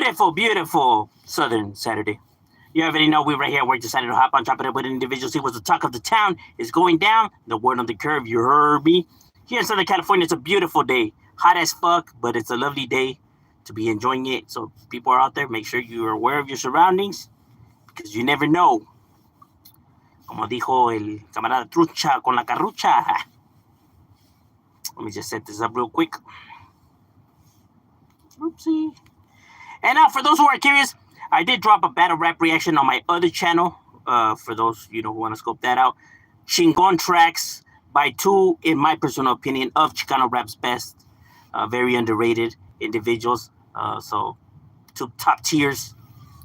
beautiful, beautiful Southern Saturday. You already know we right here. We decided to hop on top of it with an individual. See what's the talk of the town is going down. The word on the curve, you heard me. Here in Southern California, it's a beautiful day. Hot as fuck, but it's a lovely day to be enjoying it. So people are out there, make sure you are aware of your surroundings because you never know. Como dijo el camarada trucha con la carrucha. Let me just set this up real quick. Oopsie. And now, for those who are curious, I did drop a battle rap reaction on my other channel. For those who want to scope that out, Chingon tracks by two, in my personal opinion, of Chicano rap's best. Very underrated individuals. So two top tiers.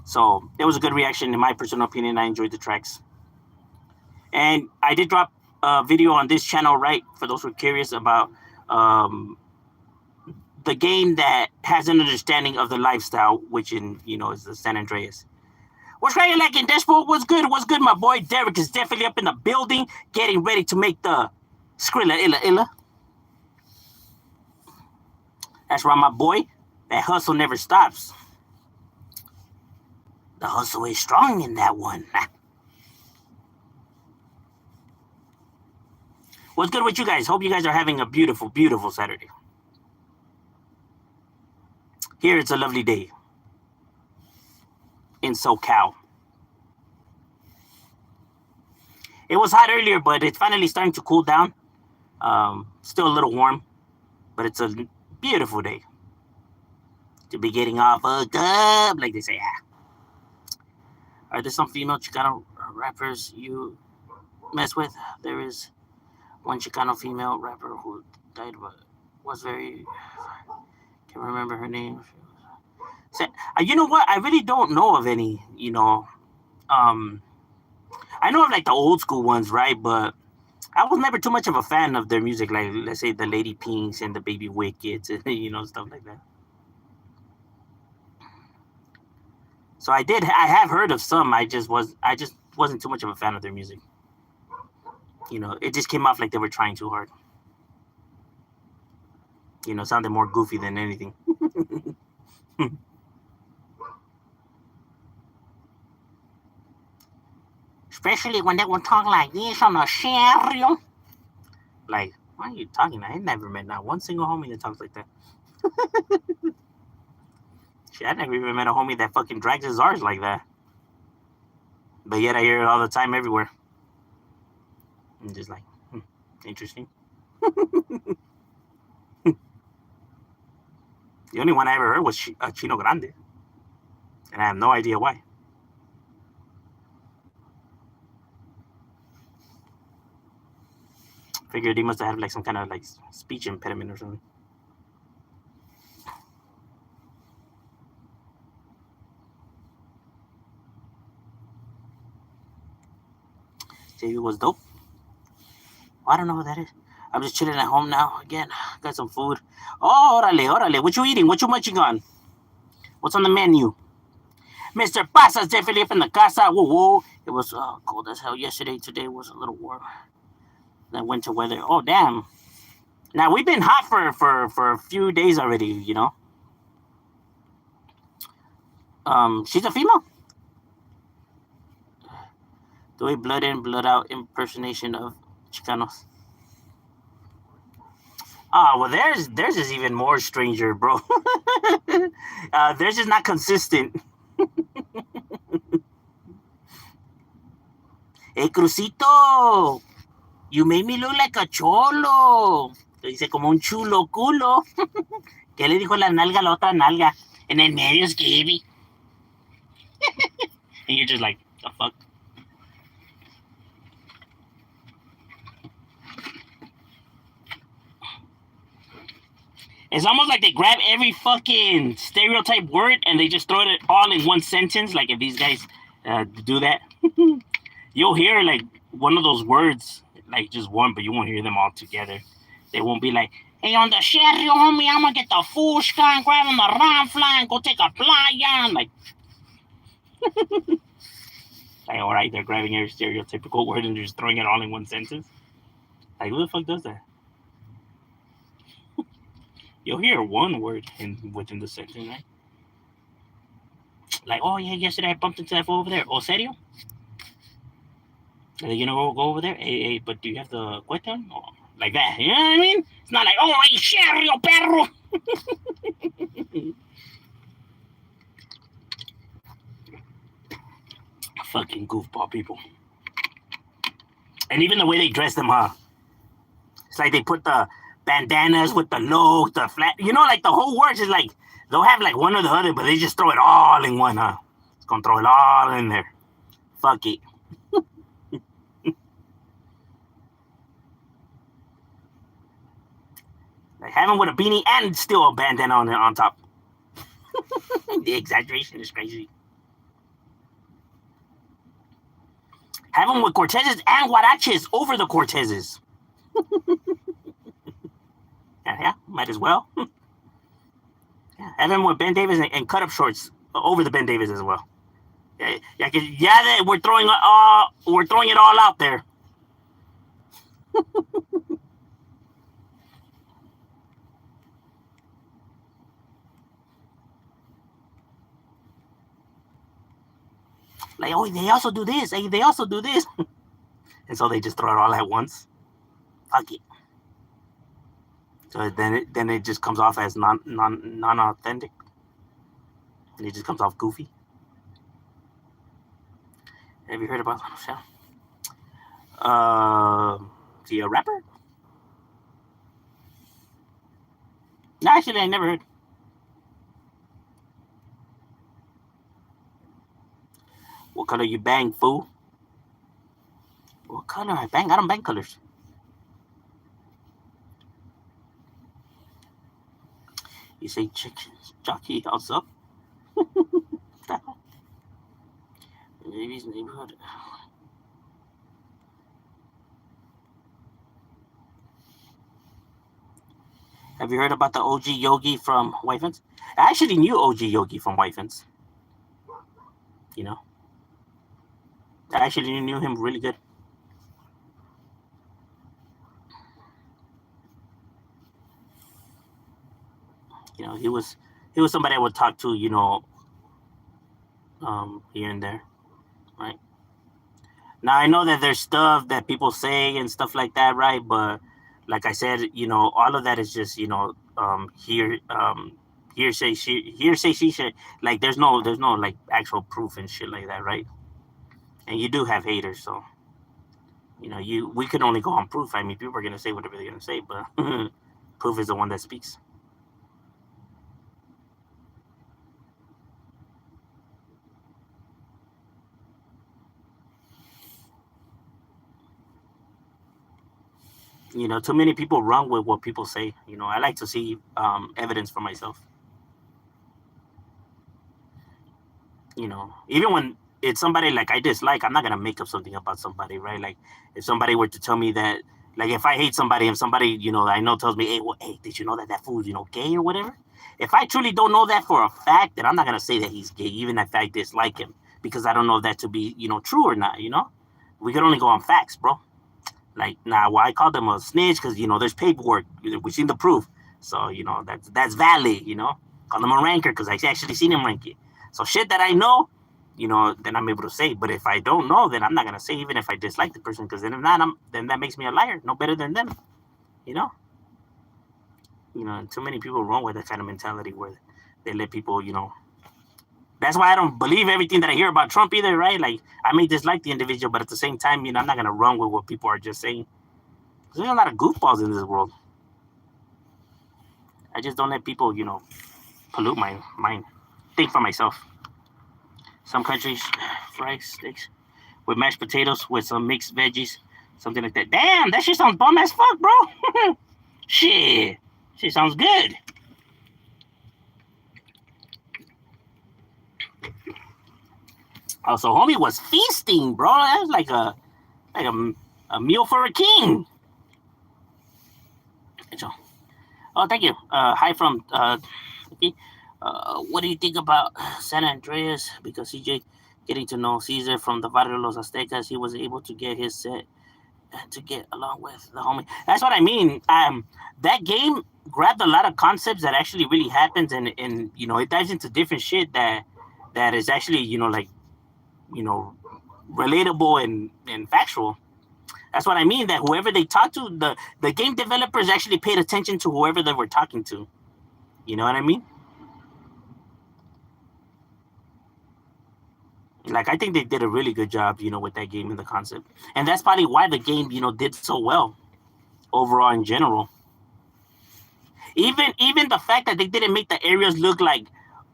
So it was a good reaction, in my personal opinion. I enjoyed the tracks. And I did drop a video on this channel, right? For those who are curious about the game that has an understanding of the lifestyle, which is the San Andreas. What's right, like in Despo? What's good? What's good, my boy? Derek is definitely up in the building, getting ready to make the Skrilla Illa Illa. That's right, my boy. That hustle never stops. The hustle is strong in that one. What's good with you guys? Hope you guys are having a beautiful, beautiful Saturday. Here it's a lovely day in SoCal. It was hot earlier, but it's finally starting to cool down. Still a little warm, but it's a beautiful day to be getting off a dub, like they say. Are there some female Chicano rappers you mess with? There is one Chicano female rapper who died, but was very... Can't remember her name. So, you know what? I really don't know of any, I know of like the old school ones, right? But I was never too much of a fan of their music, like let's say the Lady Pinks and the Baby Wickeds, and stuff like that. So I have heard of some. I just wasn't too much of a fan of their music. It just came off like they were trying too hard. Sounded more goofy than anything. Especially when they would talk like this on a stereo. Like, why are you talking? I ain't never met not one single homie that talks like that. Shit, I never even met a homie that fucking drags his R's like that. But yet I hear it all the time everywhere. I'm just like, interesting. The only one I ever heard was Chino Grande. And I have no idea why. Figured he must have had like some kind of like speech impediment or something. JV was dope. I don't know who that is. I'm just chilling at home now. Again, got some food. Oh, orale. What you eating? What you munching on? What's on the menu? Mr. Pasa's definitely up in the casa. Whoa. It was cold as hell yesterday. Today was a little warm. That winter weather. Oh, damn. Now, we've been hot for a few days already, She's a female. Do a blood in, blood out impersonation of Chicanos. Well, theirs is even more stranger, bro. Theirs is not consistent. Hey, Crucito, you made me look like a cholo. Te dice como un chulo culo. ¿Qué le dijo la nalga a la otra nalga? En el medio es Gaby. And you're just like, the fuck? It's almost like they grab every fucking stereotype word and they just throw it all in one sentence. Like if these guys do that, you'll hear like one of those words, like just one, but you won't hear them all together. They won't be like, hey, on the sherry, homie, I'm gonna get the fushka and grab on the ranfla and go take a playa. And like, all right, they're grabbing every stereotypical word and just throwing it all in one sentence. Like, who the fuck does that? You'll hear one word within the sentence, right? Like, oh yeah, yesterday I bumped into that fool over there. Oh, serio? Are they gonna go over there? Hey, but do you have the question? Oh, like that. You know what I mean? It's not like, oh, hey, Sherrio perro. Fucking goofball people. And even the way they dress them, huh? It's like they put the bandanas with the logo, the flat. You know, like the whole works is like they'll have like one or the other, but they just throw it all in one, huh? It's gonna throw it all in there. Fuck it. Like having with a beanie and still a bandana on top. The exaggeration is crazy. Have them with Cortezes and Huaraches over the Cortezes. Yeah, might as well. Yeah, have them with Ben Davis and cut up shorts over the Ben Davis as well. Yeah, we're throwing it all out there. Like, oh, they also do this. Hey, they also do this. And so they just throw it all at once. Fuck it. So then it just comes off as non authentic. And it just comes off goofy. Have you heard about Michelle? Is he a rapper? No, actually, I never heard. What color you bang, fool? What color I bang? I don't bang colors. You say chickens, jockey, house up? Maybe neighborhood. Have you heard about the OG Yogi from White Fence? I actually knew OG Yogi from White Fence. You know, I actually knew him really good. You know, he was somebody I would talk to. You know, here and there, right? Now I know that there's stuff that people say and stuff like that, right? But like I said, you know, all of that is just hearsay, she said. Like there's no like actual proof and shit like that, right? And you do have haters, so you know we can only go on proof. I mean, people are gonna say whatever they're gonna say, but proof is the one that speaks. You know, too many people run with what people say. You know, I like to see evidence for myself. You know, even when it's somebody like I dislike, I'm not gonna make up something about somebody, right? Like if somebody were to tell me that, like if I hate somebody, if somebody I know tells me, hey, did you know that fool's gay or whatever? If I truly don't know that for a fact, then I'm not gonna say that he's gay, even if I dislike him, because I don't know that to be true or not. We can only go on facts, bro. Like why I call them a snitch because there's paperwork, we've seen the proof, so that's valid. Call them a ranker because I actually seen him rank it. So shit that I know, then I'm able to say. But if I don't know, then I'm not gonna say, even if I dislike the person, because then if not, then that makes me a liar, no better than them. And too many people run with that kind of mentality where they let people. That's why I don't believe everything that I hear about Trump either, right? Like I may dislike the individual, but at the same time, I'm not gonna run with what people are just saying. There's a lot of goofballs in this world. I just don't let people, pollute my mind. Think for myself. Some countries fry steaks with mashed potatoes with some mixed veggies, something like that. Damn, that shit sounds bomb as fuck, bro. Shit sounds good. Also, homie was feasting, bro. That was like a meal for a king. Oh, thank you. Hi from okay. What do you think about San Andreas? Because CJ getting to know Caesar from the Barrio Los Aztecas, he was able to get his set to get along with the homie. That's what I mean. That game grabbed a lot of concepts that actually really happens, and it dives into different shit that that is actually, like, you know, relatable and factual. That's what I mean. That whoever they talk to, the game developers actually paid attention to whoever they were talking to. You know what I mean? Like, I think they did a really good job, with that game and the concept, and that's probably why the game, did so well overall in general. Even the fact that they didn't make the areas look like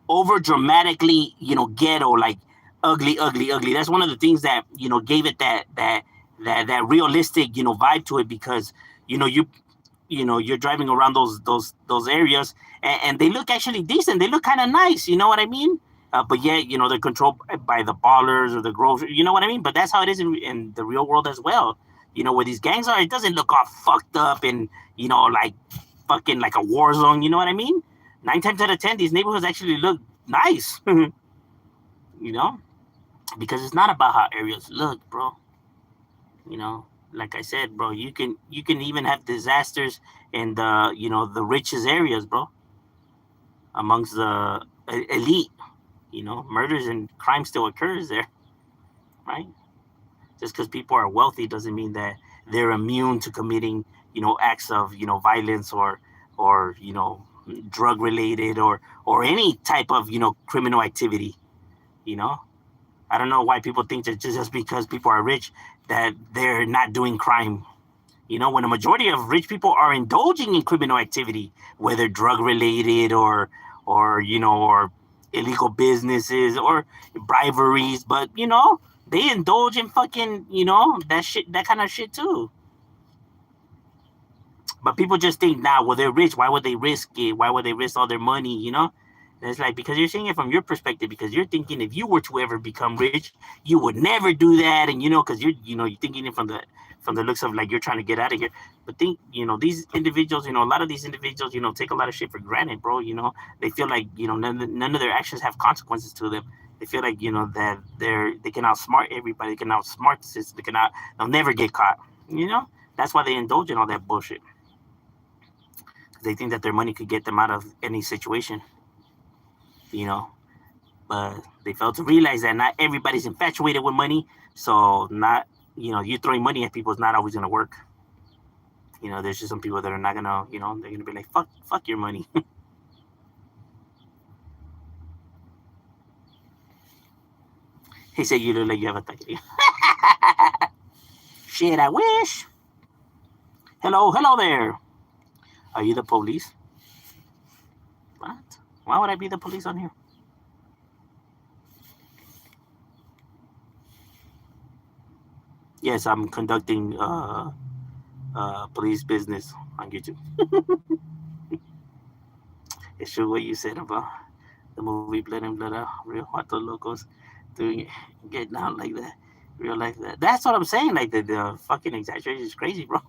over dramatically, ghetto, like ugly, ugly, ugly. That's one of the things that gave it that realistic, vibe to it, because you're driving around those areas, and they look actually decent. They look kind of nice. You know what I mean? But yeah, they're controlled by the ballers or the grocery. You know what I mean? But that's how it is in the real world as well. Where these gangs are, it doesn't look all fucked up and like fucking like a war zone. You know what I mean? 9 times out of 10, these neighborhoods actually look nice. you know, because it's not about how areas look, bro. You know, like I said, bro, you can even have disasters in the richest areas, bro, amongst the elite. Murders and crime still occurs there, right? Just because people are wealthy doesn't mean that they're immune to committing, acts of, violence or drug related or any type of, criminal activity. You know, I don't know why people think that just because people are rich that they're not doing crime. When a majority of rich people are indulging in criminal activity, whether drug related or illegal businesses or briberies, but they indulge in fucking that shit, that kind of shit too. But people just think, now, well, they're rich. Why would they risk it? Why would they risk all their money? And it's like, because you're seeing it from your perspective, because you're thinking if you were to ever become rich, you would never do that, and because you're thinking it from the looks of like you're trying to get out of here. But think, these individuals, a lot of these individuals, take a lot of shit for granted, bro. They feel like none of their actions have consequences to them. They feel like that they can outsmart everybody, they can outsmart the system, they'll never get caught. That's why they indulge in all that bullshit. They think that their money could get them out of any situation. You know, but they fail to realize that not everybody's infatuated with money. So not you throwing money at people is not always gonna work. There's just some people that are not gonna, they're gonna be like, fuck your money. He said you look like you have a taqueria. Shit, I wish. Hello there. Are you the police? What? Why would I be the police on here? Yes, I'm conducting police business on YouTube. It's true what you said about the movie Blood and Blood Out. Real Vato Locos doing it, getting out like that. Real life that. That's what I'm saying. Like the fucking exaggeration is crazy, bro.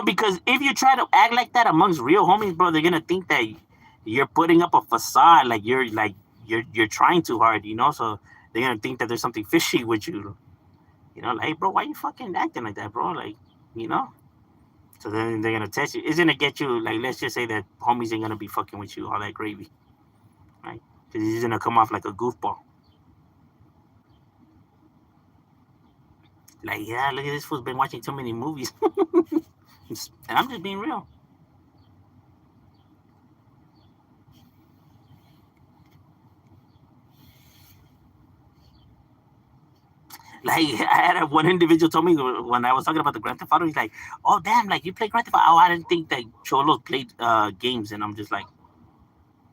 Because if you try to act like that amongst real homies, bro, they're gonna think that you're putting up a facade, like you're trying too hard, So they're gonna think that there's something fishy with you, Like, hey, bro, why you fucking acting like that, bro? Like, you know. So then they're gonna test you. It's gonna get you. Like, let's just say that homies ain't gonna be fucking with you all that gravy, right? Because he's gonna come off like a goofball. Like, yeah, look at this fool's been watching too many movies, and I'm just being real. Like, I had one individual told me when I was talking about the Grand Theft Auto, he's like, "Oh damn, like you play Grand Theft Auto? Oh, I didn't think that cholos played games." And I'm just like,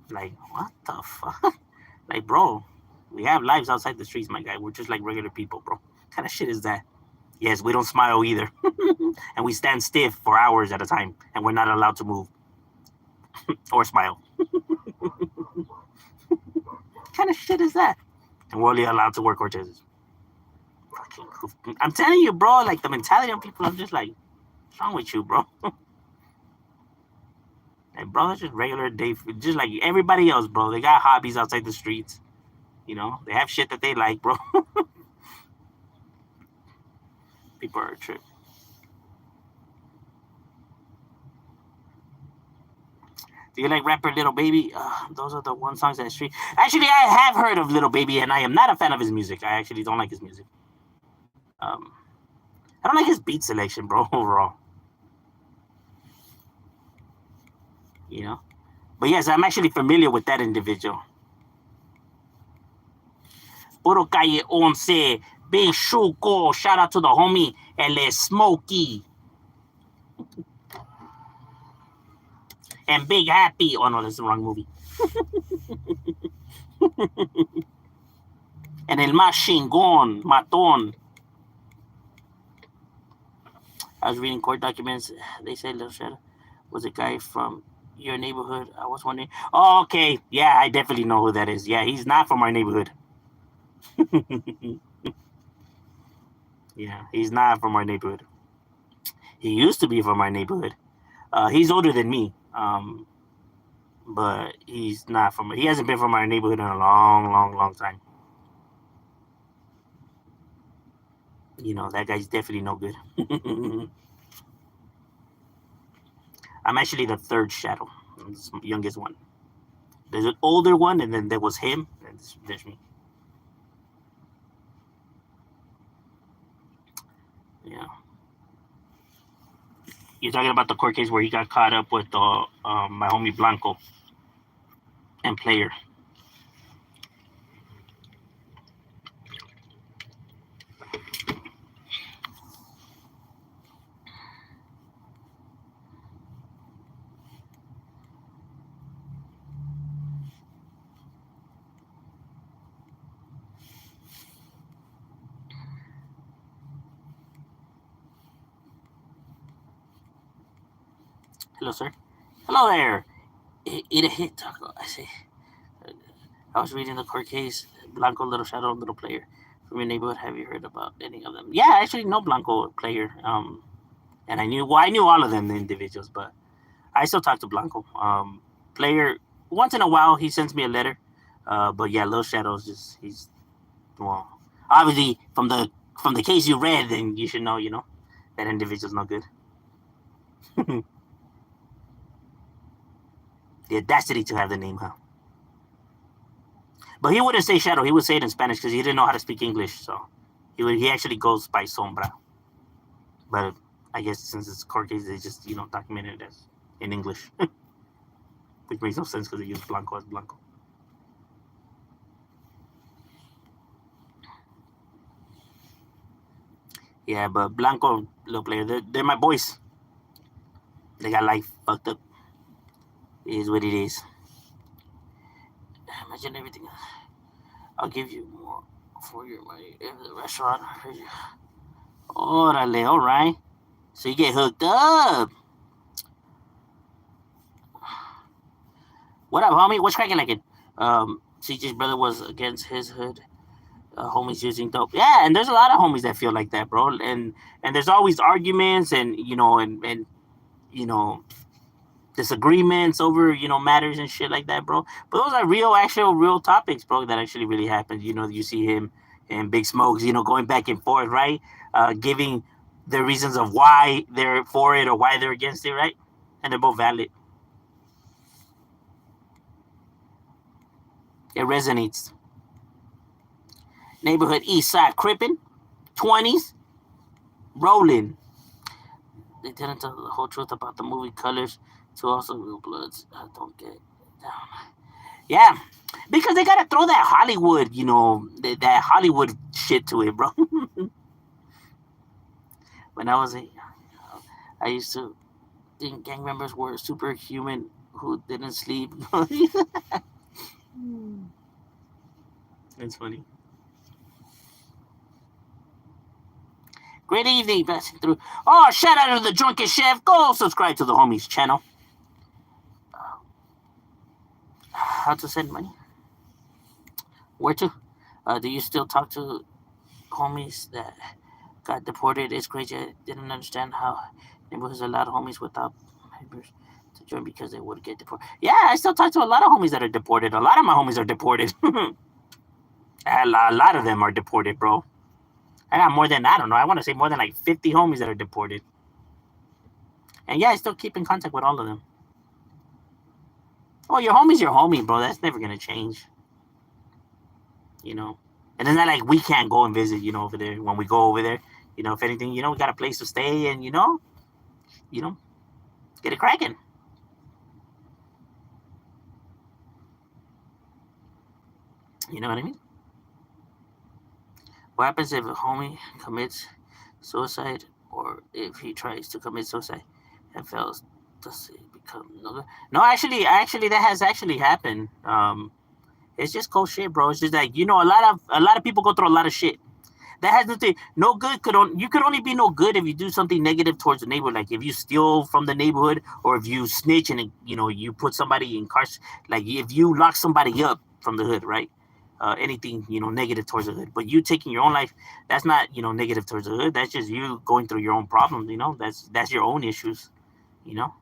what the fuck? Like, bro, we have lives outside the streets, my guy. We're just like regular people, bro. What kind of shit is that? Yes, we don't smile either, and we stand stiff for hours at a time, and we're not allowed to move or smile. What kind of shit is that? And we're only allowed to work horses. I'm telling you, bro. Like the mentality of people, I'm just like, what's wrong with you, bro? Like, bro, that's just regular day, just like everybody else, bro. They got hobbies outside the streets. They have shit that they like, bro. People are a trip. Do you like rapper Little Baby? Those are the one songs that street. Actually, I have heard of Little Baby, and I am not a fan of his music. I actually don't like his music. I don't like his beat selection, bro. Overall, you know. But yes, I'm actually familiar with that individual. Puro Calle 11, Big Shuko. Shout out to the homie L. Smokey. And Big Happy. Oh no, that's the wrong movie. And El Más Chingón, Matón. I was reading court documents. They said Lil Shadow was a guy from your neighborhood. I was wondering. Oh, okay. Yeah, I definitely know who that is. Yeah, he's not from our neighborhood. Yeah, he's not from our neighborhood. He used to be from our neighborhood. He's older than me. But he's not from. He hasn't been from our neighborhood in a long time. You know, that guy's definitely no good. I'm actually the third shadow. I'm the youngest one. There's an older one, and then there was him, and there's me. Yeah. You're talking about the court case where he got caught up with my homie Blanco and Player. Hello, sir. Hello there. Eat a hit taco. I say. I was reading the court case. Blanco, Little Shadow, Little Player. From your neighborhood, have you heard about any of them? Yeah, I actually know Blanco Player. And I knew all of them, the individuals, but I still talk to Blanco. Player, once in a while, he sends me a letter. But yeah, Little Shadow's just well, obviously from the case you read, then you should know, that individual's no good. The audacity to have the name, huh? But he wouldn't say Shadow. He would say it in Spanish because he didn't know how to speak English. So he actually goes by Sombra. But I guess since it's court case, they just documented it as in English, which makes no sense because they use Blanco as Blanco. Yeah, but Blanco, Little Player, they're my boys. They got life fucked up. It is what it is. Imagine everything. I'll give you more for your money in the restaurant. Orale, all right. So you get hooked up. What up, homie? What's cracking like it? CJ's brother was against his hood. Homies using dope. Yeah, and there's a lot of homies that feel like that, bro. And there's always arguments and disagreements over matters and shit like that, bro. But those are real topics, bro, that actually really happen. You see him and Big Smokes, going back and forth, right? Giving the reasons of why they're for it or why they're against it, right? And they're both valid. It resonates. Neighborhood East Side Crippin', 20s, rolling. They didn't tell the whole truth about the movie Colors to also Real Bloods. I don't get down. Yeah, because they gotta throw that Hollywood, that Hollywood shit to it, bro. When I was I used to think gang members were superhuman who didn't sleep. That's funny. Great evening, passing through. Oh, shout out to the Drunken Chef. Go subscribe to the homies channel. How to send money? Where to? Do you still talk to homies that got deported? It's crazy. I didn't understand how neighborhoods allowed homies without papers to join because they would get deported. Yeah, I still talk to a lot of homies that are deported. A lot of my homies are deported. A lot of them are deported, bro. I got more than, I don't know, I want to say more than like 50 homies that are deported. And yeah, I still keep in contact with all of them. Oh, your homie's your homie, bro. That's never gonna change. You know, and it's not like we can't go and visit. You know, over there when we go over there. You know, if anything, you know, we got a place to stay, and you know, get it cracking. You know what I mean? What happens if a homie commits suicide, or if he tries to commit suicide and fails? Does it become no good? No, actually, that has actually happened. It's just cold shit, bro. It's just like a lot of people go through a lot of shit. That has nothing. No good you could only be no good if you do something negative towards the neighborhood. Like if you steal from the neighborhood, or if you snitch and you put somebody in cars. Like if you lock somebody up from the hood, right? Anything negative towards the hood. But you taking your own life, that's not negative towards the hood. That's just you going through your own problems. That's your own issues. You know.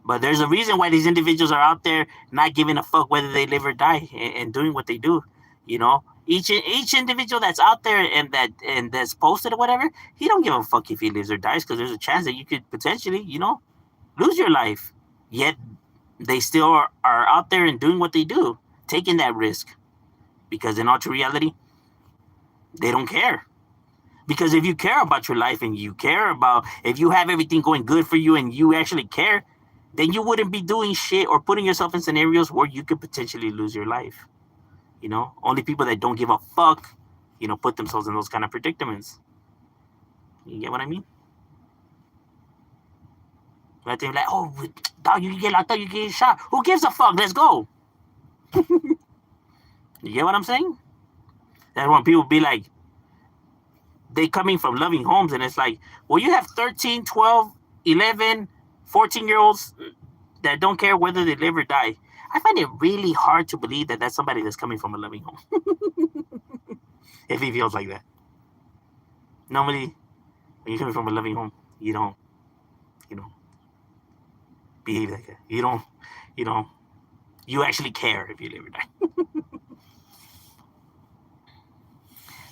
But there's a reason why these individuals are out there not giving a fuck whether they live or die, and doing what they do. Each individual that's out there and that's posted or whatever, he don't give a fuck if he lives or dies, because there's a chance that you could potentially lose your life. Yet they still are out there and doing what they do, taking that risk, because in all true reality, they don't care. Because if you care about your life, and you care about, if you have everything going good for you and you actually care, then you wouldn't be doing shit or putting yourself in scenarios where you could potentially lose your life. Only people that don't give a fuck, put themselves in those kind of predicaments. You get what I mean? I think like, oh, dog, you can get locked up, you can get shot. Who gives a fuck? Let's go. You get what I'm saying? That's when people be like, they coming from loving homes, and it's like, well, you have 13, 12, 11, 14-year-olds that don't care whether they live or die. I find it really hard to believe that that's somebody that's coming from a loving home. If he feels like that. Normally, when you're coming from a loving home, you don't, you know, behave like that. You don't, you actually care if you live or die.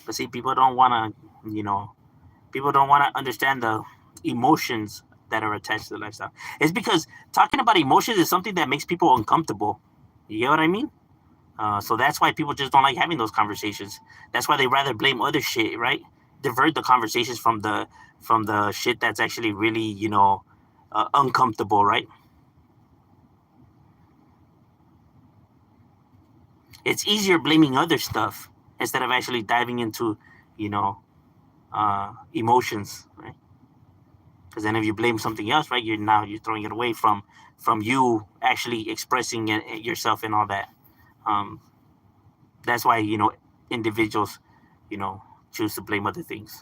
But see, people don't want to understand the emotions that are attached to the lifestyle. It's because talking about emotions is something that makes people uncomfortable. You get what I mean? So that's why people just don't like having those conversations. That's why they rather blame other shit, right? Divert the conversations from the shit that's actually really, uncomfortable, right? It's easier blaming other stuff instead of actually diving into, you know, emotions, right? Because then if you blame something else, right, you're throwing it away from you actually expressing yourself and all that. Um, that's why individuals, you know, choose to blame other things,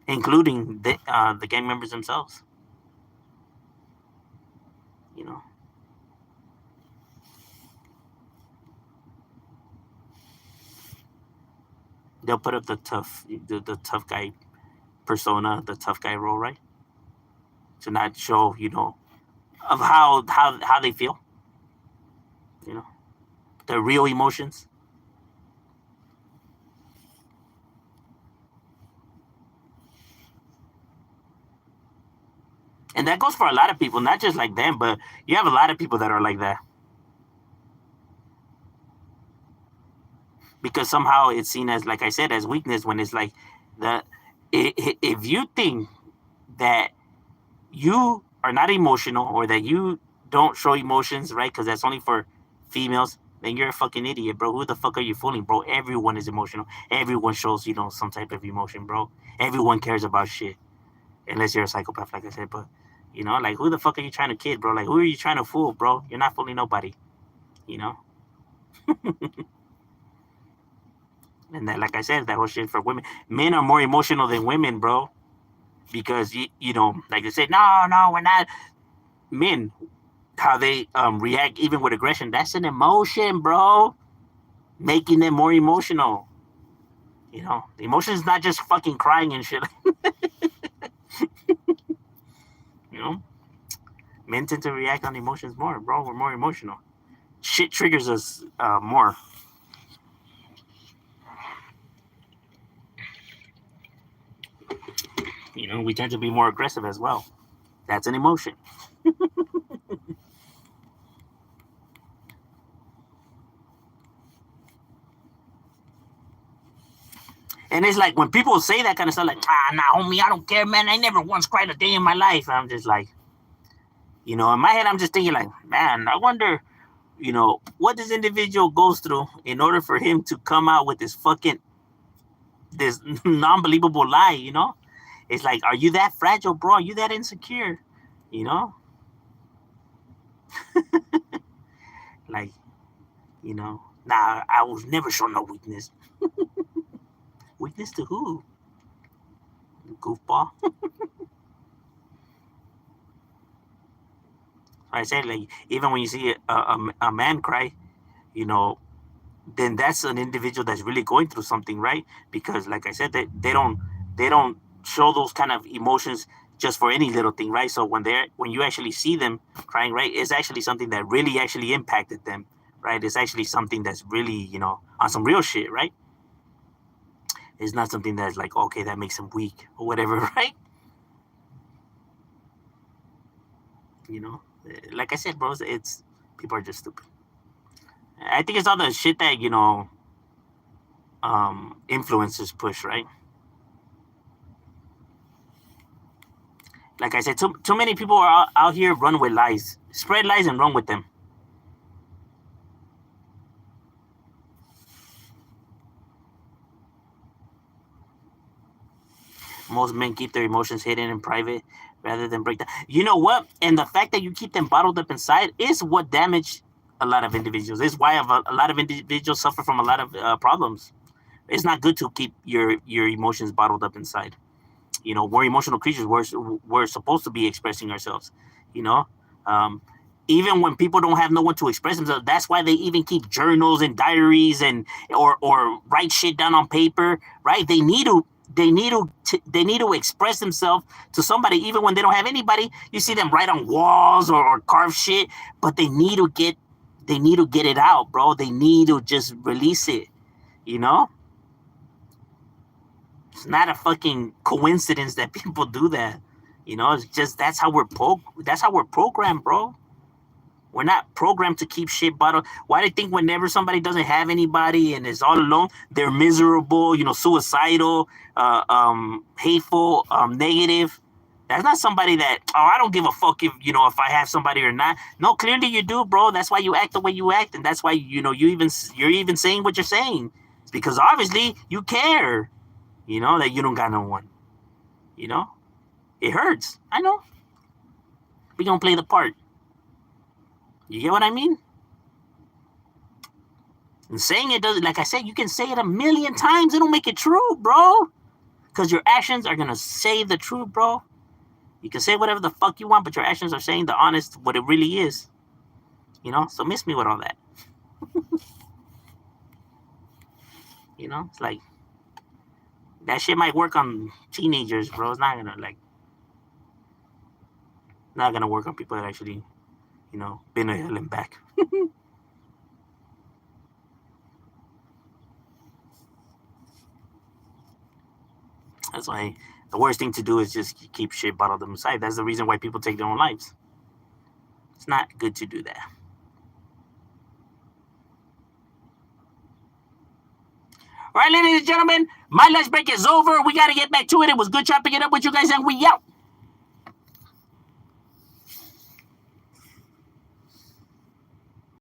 including the gang members themselves. You know, they'll put up the tough guy persona, the tough guy role, right, to not show of how they feel, you know, their real emotions. And that goes for a lot of people, not just like them, but you have a lot of people that are like that, because somehow it's seen as, like I said, as weakness, when it's like that. If you think that you are not emotional, or that you don't show emotions, right, because that's only for females, then you're a fucking idiot, bro. Who the fuck are you fooling, bro? Everyone is emotional. Everyone shows some type of emotion, bro. Everyone cares about shit, unless you're a psychopath, like I said. But like, who the fuck are you trying to kid, bro? Like, who are you trying to fool, bro? You're not fooling nobody, you know. And that, like I said, that whole shit for women. Men are more emotional than women, bro. Because like they said, no, no, we're not. Men, how they react even with aggression, that's an emotion, bro. Making them more emotional. The emotion is not just fucking crying and shit. you know, Men tend to react on emotions more, bro. We're more emotional. Shit triggers us more. We tend to be more aggressive as well. That's an emotion. And it's like when people say that kind of stuff, like, nah, homie, I don't care, man. I never once cried a day in my life. And I'm just like, in my head, I'm just thinking, like, man, I wonder, what this individual goes through in order for him to come out with this non-believable lie. It's like, are you that fragile, bro? Are you that insecure? You know? Like, nah, I was never shown no weakness. Weakness to who? Goofball. I say, like, even when you see a man cry, you know, then that's an individual that's really going through something, right? Because, like I said, they don't show those kind of emotions just for any little thing, right? So when you actually see them crying, right, it's actually something that really actually impacted them, right? It's actually something that's really, on some real shit, right? It's not something that's like, okay, that makes them weak or whatever, right? You know, like I said, bros, it's people are just stupid. I think it's all the shit that influencers push, right? Like I said, too many people are out here run with lies, spread lies and run with them. Most men keep their emotions hidden in private rather than break down. You know what? And the fact that you keep them bottled up inside is what damaged a lot of individuals. It's why a lot of individuals suffer from a lot of problems. It's not good to keep your emotions bottled up inside. We're emotional creatures. We're supposed to be expressing ourselves. You know, um, even when people don't have no one to express themselves, that's why they even keep journals and diaries or write shit down on paper. Right? They need to express themselves to somebody, even when they don't have anybody. You see them write on walls or carve shit, but they need to get it out, bro. They need to just release it. You know, it's not a fucking coincidence that people do that. It's just that's how we're programmed, bro. We're not programmed to keep shit bottled. Why do you think whenever somebody doesn't have anybody and is all alone, they're miserable, suicidal, hateful, negative? That's not somebody that, I don't give a fuck if I have somebody or not. No, clearly you do, bro. That's why you act the way you act, and that's why you're even saying what you're saying. It's because obviously you care, that you don't got no one. You know, it hurts. I know. We gonna play the part. You get what I mean? And saying it doesn't, like I said, you can say it a million times. It'll make it true, bro. Because your actions are going to say the truth, bro. You can say whatever the fuck you want, but your actions are saying the honest, what it really is. So miss me with all that. It's like, that shit might work on teenagers, bro. It's not gonna work on people that actually, been to hell and back. That's why the worst thing to do is just keep shit bottled up inside. That's the reason why people take their own lives. It's not good to do that. All right, ladies and gentlemen, my lunch break is over. We got to get back to it. It was good chopping it up with you guys, and we out.